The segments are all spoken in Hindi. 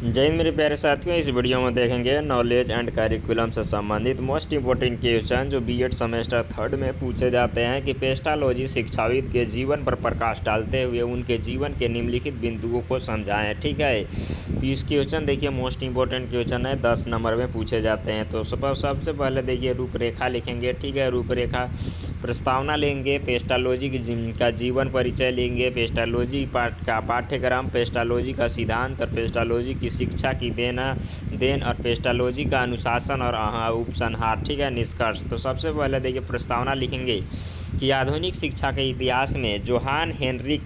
जय हिंद मेरे प्यारे साथियों। इस वीडियो में देखेंगे नॉलेज एंड करिकुलम से संबंधित मोस्ट इंपॉर्टेंट क्वेश्चन जो बीएड सेमेस्टर 3 में पूछे जाते हैं कि पेस्टालॉजी शिक्षाविद के जीवन पर प्रकाश डालते हुए उनके जीवन के निम्नलिखित बिंदुओं को समझाएं। ठीक है, तो इस क्वेश्चन देखिए मोस्ट इंपॉर्टेंट क्वेश्चन है, 10 नंबर में पूछे जाते हैं। तो सबसे पहले देखिए रूपरेखा लिखेंगे। ठीक है, रूपरेखा प्रस्तावना लेंगे, पेस्टालॉजी का जीवन परिचय लेंगे, पेस्टालॉजी का पाठ्यक्रम, पेस्टालॉजी का सिद्धांत और पेस्टालॉजी की शिक्षा की देन और पेस्टालॉजी का अनुशासन और उपसंहार। ठीक है, निष्कर्ष। तो सबसे पहले देखिए प्रस्तावना लिखेंगे कि आधुनिक शिक्षा के इतिहास में जोहान हेनरिक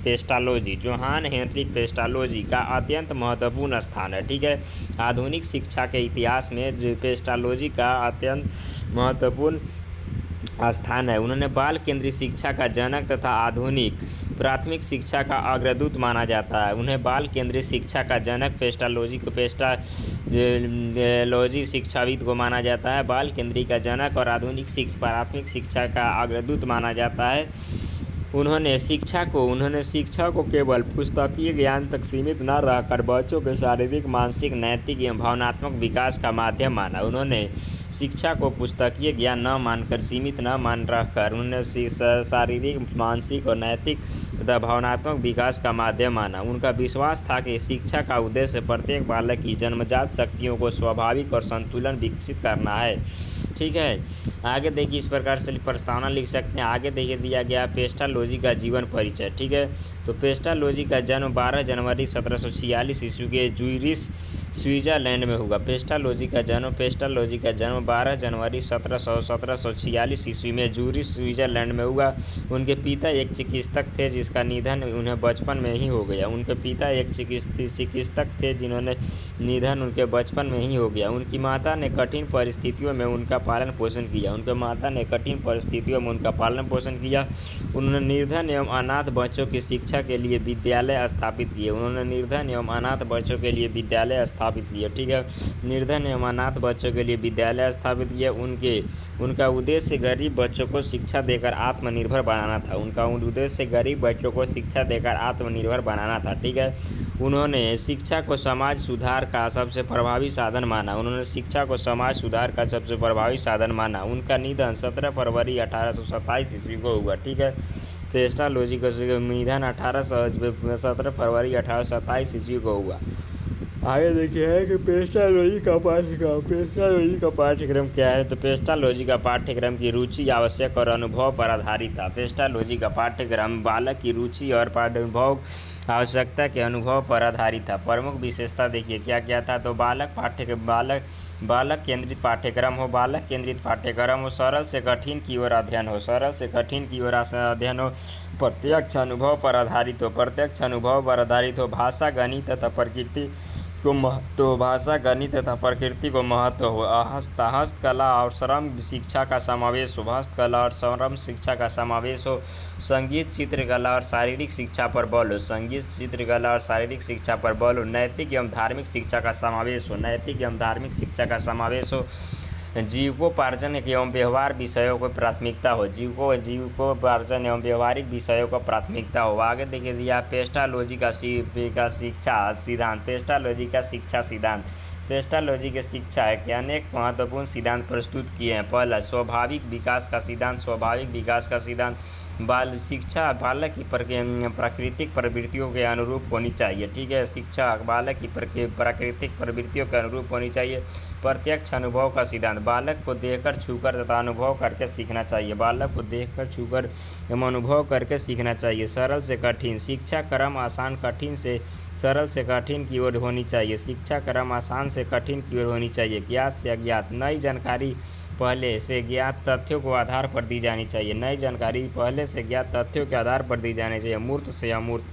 पेस्टालॉजी का अत्यंत महत्वपूर्ण स्थान है। ठीक है, आधुनिक शिक्षा के इतिहास में पेस्टालॉजी का अत्यंत महत्वपूर्ण स्थान है। उन्होंने बाल केंद्रीय शिक्षा का जनक तथा आधुनिक प्राथमिक शिक्षा का अग्रदूत माना जाता है। उन्हें बाल केंद्रीय शिक्षा का जनक पेस्टालॉजी शिक्षाविद को माना जाता है। बाल केंद्रीय का जनक और आधुनिक प्राथमिक शिक्षा का अग्रदूत माना जाता है। उन्होंने शिक्षा को केवल पुस्तकीय ज्ञान तक सीमित न रहकर बच्चों के शारीरिक, मानसिक, नैतिक एवं भावनात्मक विकास का माध्यम माना। उन्होंने शिक्षा को पुस्तकीय ज्ञान न मानकर सीमित न मान रखकर उन्होंने शारीरिक, मानसिक और नैतिक तथा भावनात्मक विकास का माध्यम माना। उनका विश्वास था कि शिक्षा का उद्देश्य प्रत्येक बालक की जन्मजात शक्तियों को स्वाभाविक और संतुलन विकसित करना है। ठीक है, आगे देखिए इस प्रकार से प्रस्तावना लिख सकते हैं। आगे देखिए दिया गया पेस्टालॉजी का जीवन परिचय। ठीक है, तो पेस्टालॉजी का जन्म 12 जनवरी 1746 ईस्वी के ज्यूरिख, स्विट्जरलैंड में हुआ। पेस्टालॉजी का जन्म 12 जनवरी 1746 ईस्वी में ज्यूरिख, स्विट्जरलैंड में हुआ। उनके पिता एक चिकित्सक थे जिसका निधन उन्हें बचपन में ही हो गया। उनके बचपन में ही हो गया। उनकी माता ने कठिन परिस्थितियों में उनका पालन पोषण किया। उन्होंने निर्धन एवं अनाथ बच्चों की शिक्षा के लिए विद्यालय स्थापित किए। ठीक है, निर्धन एवं अनाथ बच्चों के लिए विद्यालय स्थापित किए। उनका उद्देश्य गरीब बच्चों को शिक्षा देकर आत्मनिर्भर बनाना था। ठीक है, उन्होंने शिक्षा को समाज सुधार का सबसे प्रभावी साधन माना। उनका निधन 17 फरवरी 1827 ईस्वी को हुआ। ठीक है, पेस्टालॉजी का निधन 17 फरवरी 1827 ईस्वी को हुआ। आगे देखिए है कि पेस्टालॉजी का पाठ्यक्रम क्या है। तो पेस्टालॉजी का पाठ्यक्रम की रुचि, आवश्यक और अनुभव पर आधारित था। पेस्टालॉजी का पाठ्यक्रम बालक की रुचि और अनुभव, आवश्यकता के अनुभव पर आधारित था। प्रमुख विशेषता देखिए क्या क्या था। तो बालक केंद्रित पाठ्यक्रम हो, सरल से कठिन की ओर अध्ययन हो, प्रत्यक्ष अनुभव पर आधारित हो, भाषा, गणित तथा प्रकृति को महत्व हो, हस्तकला और श्रम शिक्षा का समावेश हो, संगीत, चित्रकला और शारीरिक शिक्षा पर बल हो, नैतिक एवं धार्मिक शिक्षा का समावेश हो, जीविकोपार्जन एवं व्यवहार विषयों को प्राथमिकता हो, जीविकोपार्जन एवं व्यवहारिक विषयों को प्राथमिकता हो। आगे देखिए दिया पेस्टालॉजी का शिक्षा सिद्धांत। पेस्टालॉजी के शिक्षा के अनेक महत्वपूर्ण सिद्धांत प्रस्तुत किए हैं। पहला स्वाभाविक विकास का सिद्धांत। शिक्षा बालक की प्राकृतिक प्रवृत्तियों के अनुरूप होनी चाहिए। ठीक है, शिक्षा बालक की प्राकृतिक प्रवृत्तियों के अनुरूप होनी चाहिए। प्रत्यक्ष अनुभव का सिद्धांत, बालक को देखकर, छूकर तथा अनुभव करके सीखना चाहिए। सरल से कठिन, शिक्षा क्रम आसान कठिन से सरल से कठिन की ओर होनी चाहिए। ज्ञात से अज्ञात, नई जानकारी पहले से ज्ञात तथ्यों को आधार पर दी जानी चाहिए। मूर्त से अमूर्त,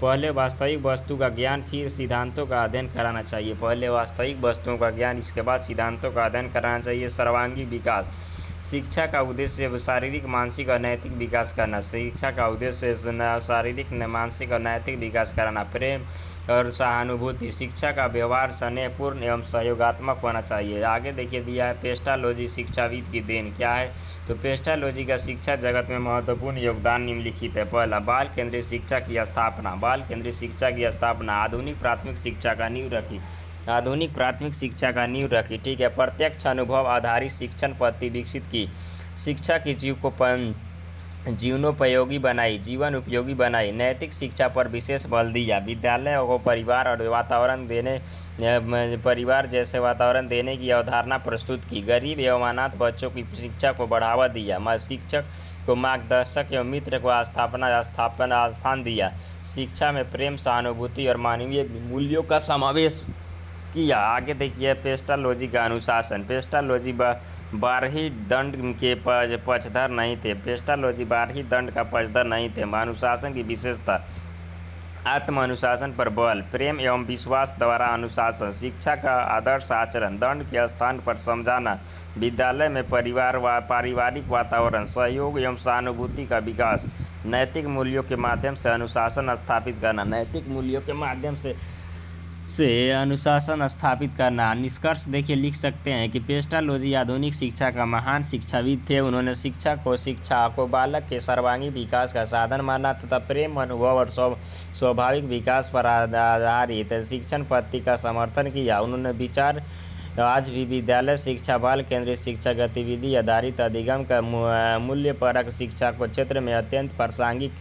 पहले वास्तविक वस्तु का ज्ञान फिर सिद्धांतों का अध्ययन कराना चाहिए। इसके बाद सिद्धांतों का अध्ययन कराना चाहिए। सर्वांगी विकास, शिक्षा का उद्देश्य शारीरिक, मानसिक और नैतिक विकास कराना। प्रेम और सहानुभूति, शिक्षा का व्यवहार स्नेहपूर्ण एवं सहयोगात्मक होना चाहिए। आगे देखिए दिया है पेस्टालॉजी शिक्षाविद की देन क्या है। तो पेस्टालॉजी का शिक्षा जगत में महत्वपूर्ण योगदान निम्नलिखित है। पहला, बाल केंद्रीय शिक्षा की स्थापना। आधुनिक प्राथमिक शिक्षा का नींव रखी। आधुनिक प्राथमिक शिक्षा का नींव रखी। ठीक है, प्रत्यक्ष अनुभव आधारित शिक्षण पद्धति विकसित की। शिक्षा की जीवनोपयोगी बनाई, जीवन उपयोगी बनाई। नैतिक शिक्षा पर विशेष बल दिया। विद्यालय को परिवार जैसे वातावरण देने की अवधारणा प्रस्तुत की। गरीब एवं अनाथ बच्चों की शिक्षा को बढ़ावा दिया। शिक्षक को मार्गदर्शक एवं मित्र को स्थान दिया। शिक्षा में प्रेम, सहानुभूति और मानवीय मूल्यों का समावेश किया। आगे देखिए पेस्टालोजी का अनुशासन। पेस्टालोजी बारही दंड के पक्षधर नहीं थे। पेस्टालोजी बारही दंड का पक्षधर नहीं थे। अनुशासन की विशेषता, आत्म अनुशासन पर बल, प्रेम एवं विश्वास द्वारा अनुशासन, शिक्षा का आदर्श आचरण, दंड के स्थान पर समझाना, विद्यालय में पारिवारिक वातावरण, सहयोग एवं सहानुभूति का विकास, नैतिक मूल्यों के माध्यम से अनुशासन स्थापित करना। नैतिक मूल्यों के माध्यम से अनुशासन स्थापित करना। निष्कर्ष देखिए लिख सकते हैं कि पेस्टालोजी आधुनिक शिक्षा का महान शिक्षाविद थे। उन्होंने शिक्षा को बालक के सर्वांगीण विकास का साधन माना तथा प्रेम, अनुभव और स्वाभाविक विकास पर आधारित शिक्षण पद्धति का समर्थन किया। उन्होंने विचार आज भी विद्यालय शिक्षा, बाल केंद्रित शिक्षा, गतिविधि आधारित अधिगम का मूल्यपरक शिक्षा को क्षेत्र में अत्यंत प्रासंगिक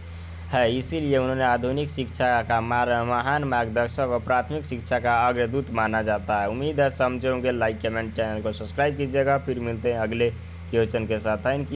है। इसीलिए उन्होंने आधुनिक शिक्षा का महान मार्गदर्शक और प्राथमिक शिक्षा का अग्रदूत माना जाता है। उम्मीद है समझे होंगे। लाइक, कमेंट, चैनल को सब्सक्राइब कीजिएगा। फिर मिलते हैं अगले क्वेश्चन के साथ। Thank you.